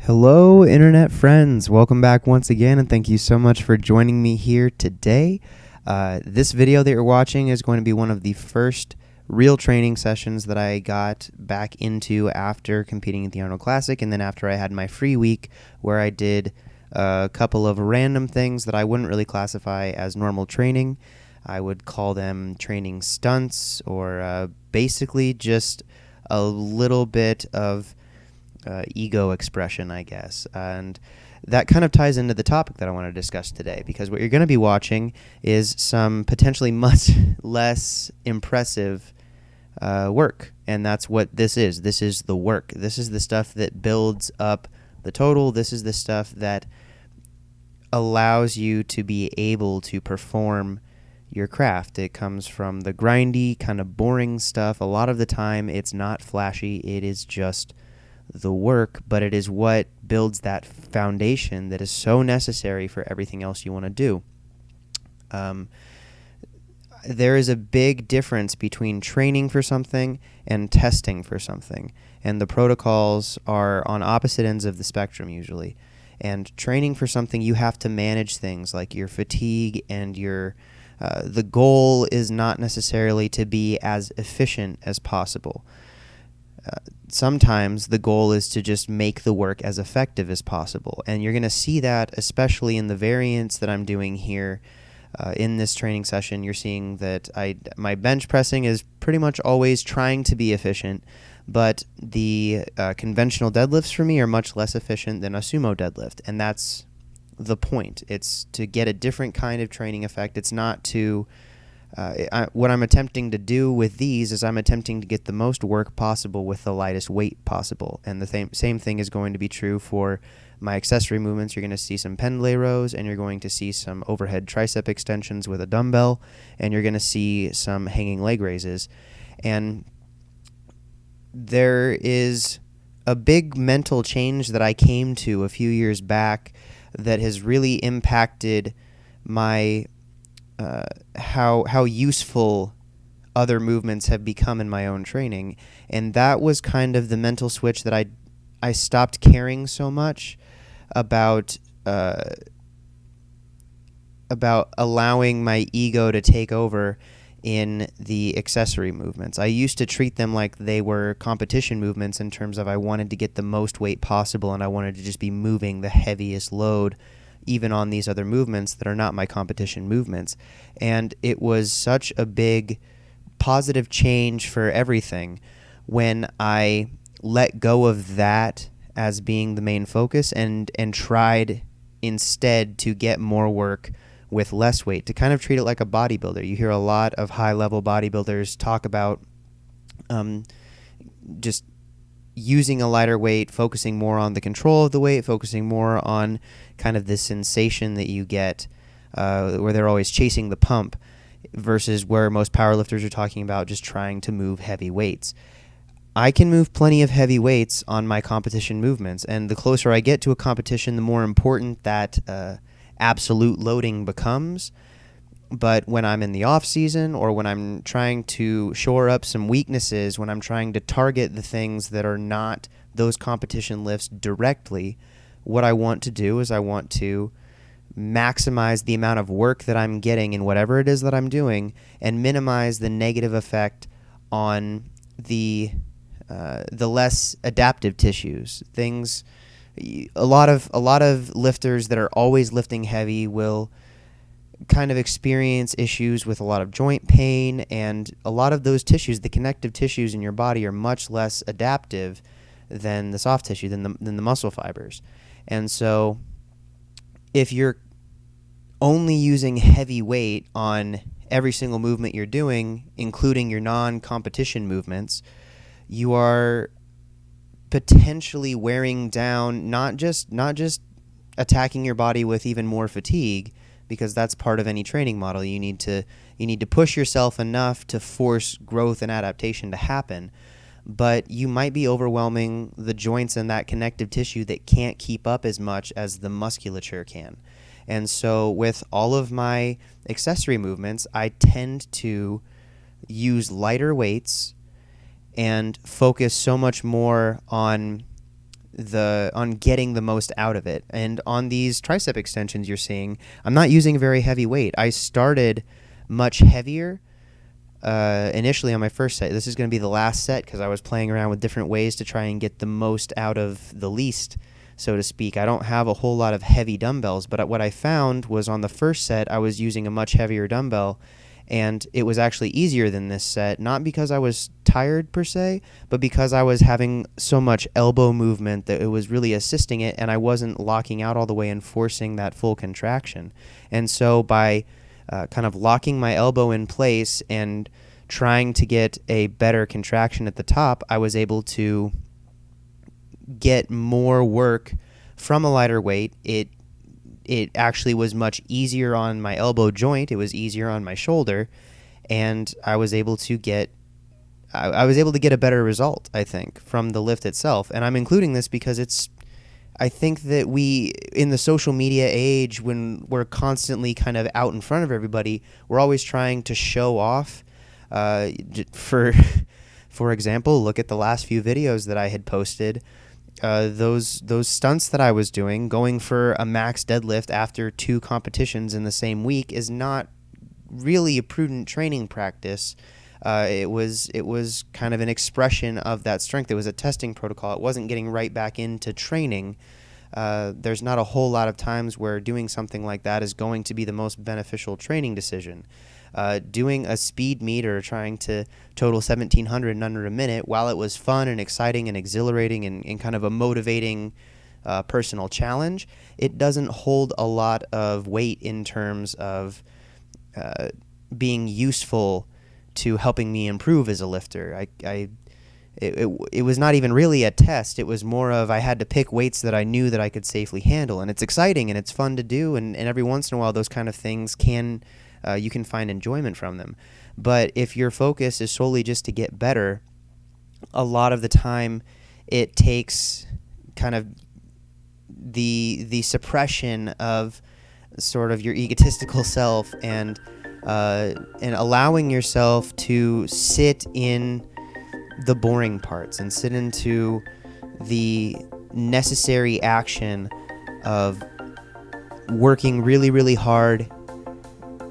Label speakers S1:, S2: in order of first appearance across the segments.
S1: Hello, internet friends. Welcome back once again, and thank you so much for joining me here today. This video that you're watching is going to be one of the first real training sessions that I got back into after competing at the Arnold Classic, and then after I had my free week where I did a couple of random things that I wouldn't really classify as normal training. I would call them training stunts, or basically just a little bit of ego expression, I guess. And that kind of ties into the topic that I want to discuss today, because what you're going to be watching is some potentially much less impressive work. And that's what this is. This is the work. This is the stuff that builds up the total. This is the stuff that allows you to be able to perform your craft. It comes from the grindy, kind of boring stuff. A lot of the time, it's not flashy. It is just the work, but it is what builds that foundation that is so necessary for everything else you want to do. There is a big difference between training for something and testing for something, and the protocols are on opposite ends of the spectrum usually. And training for something, you have to manage things like your fatigue and your the goal is not necessarily to be as efficient as possible. Sometimes the goal is to just make the work as effective as possible. And you're going to see that especially in the variants that I'm doing here in this training session. You're seeing that my bench pressing is pretty much always trying to be efficient, but the conventional deadlifts for me are much less efficient than a sumo deadlift. And that's the point. It's to get a different kind of training effect. It's not to... what I'm attempting to do with these is I'm attempting to get the most work possible with the lightest weight possible. And the same thing is going to be true for my accessory movements. You're going to see some pendlay rows, and you're going to see some overhead tricep extensions with a dumbbell, and you're going to see some hanging leg raises. And there is a big mental change that I came to a few years back that has really impacted my how useful other movements have become in my own training. And that was kind of the mental switch that I stopped caring so much about allowing my ego to take over in the accessory movements. I used to treat them like they were competition movements in terms of I wanted to get the most weight possible, and I wanted to just be moving the heaviest load even on these other movements that are not my competition movements. And it was such a big positive change for everything when I let go of that as being the main focus and tried instead to get more work with less weight, to kind of treat it like a bodybuilder. You hear a lot of high-level bodybuilders talk about just using a lighter weight, focusing more on the control of the weight, focusing more on kind of the sensation that you get where they're always chasing the pump, versus where most powerlifters are talking about just trying to move heavy weights. I can move plenty of heavy weights on my competition movements, and the closer I get to a competition, the more important that absolute loading becomes. But when I'm in the off season, or when I'm trying to shore up some weaknesses, when I'm trying to target the things that are not those competition lifts directly, what I want to do is I want to maximize the amount of work that I'm getting in whatever it is that I'm doing, and minimize the negative effect on the less adaptive tissues. Things, a lot of lifters that are always lifting heavy will kind of experience issues with a lot of joint pain, and a lot of those tissues, the connective tissues in your body, are much less adaptive than the soft tissue, than the muscle fibers. And so if you're only using heavy weight on every single movement you're doing, including your non-competition movements, you are potentially wearing down, not just attacking your body with even more fatigue, because that's part of any training model. You need to push yourself enough to force growth and adaptation to happen, but you might be overwhelming the joints and that connective tissue that can't keep up as much as the musculature can. And so with all of my accessory movements, I tend to use lighter weights and focus so much more on getting the most out of it. And on these tricep extensions you're seeing, I'm not using a very heavy weight. I started much heavier initially on my first set. This is going to be the last set because I was playing around with different ways to try and get the most out of the least, so to speak. I don't have a whole lot of heavy dumbbells, but what I found was on the first set I was using a much heavier dumbbell, and it was actually easier than this set, not because I was tired per se, but because I was having so much elbow movement that it was really assisting it, and I wasn't locking out all the way and forcing that full contraction. And so by kind of locking my elbow in place and trying to get a better contraction at the top, I was able to get more work from a lighter weight. It actually was much easier on my elbow joint. It was easier on my shoulder, and I was able to get a better result, I think, from the lift itself. And I'm including this because I think that we, in the social media age, when we're constantly kind of out in front of everybody, we're always trying to show off. For example, look at the last few videos that I had posted. Those stunts that I was doing, going for a max deadlift after 2 competitions in the same week, is not really a prudent training practice. It was kind of an expression of that strength. It was a testing protocol. It wasn't getting right back into training. There's not a whole lot of times where doing something like that is going to be the most beneficial training decision. Doing a speed meet or trying to total 1,700 in under a minute, while it was fun and exciting and exhilarating and kind of a motivating personal challenge, it doesn't hold a lot of weight in terms of being useful to helping me improve as a lifter. It was not even really a test. It was more of I had to pick weights that I knew that I could safely handle, and it's exciting and it's fun to do, and every once in a while those kind of things you can find enjoyment from them. But if your focus is solely just to get better, a lot of the time it takes kind of the suppression of sort of your egotistical self and allowing yourself to sit in the boring parts and sit into the necessary action of working really, really hard,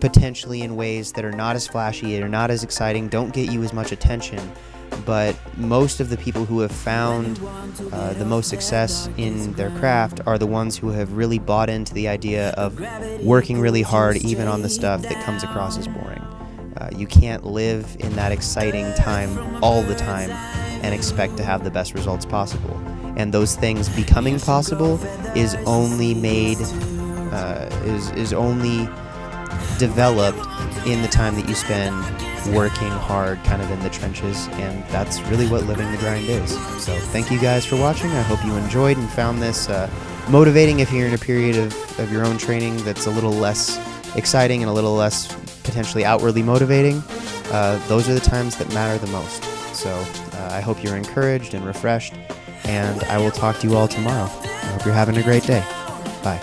S1: potentially in ways that are not as flashy, that are not as exciting, don't get you as much attention. But most of the people who have found the most success in their craft are the ones who have really bought into the idea of working really hard, even on the stuff that comes across as boring. You can't live in that exciting time all the time and expect to have the best results possible. And those things becoming possible is only made, is only developed in the time that you spend working hard kind of in the trenches, and that's really what living the grind is. So thank you guys for watching. I hope you enjoyed and found this motivating if you're in a period of your own training that's a little less exciting and a little less potentially outwardly motivating. Those are the times that matter the most. So I hope you're encouraged and refreshed, and I will talk to you all tomorrow. I hope you're having a great day. Bye.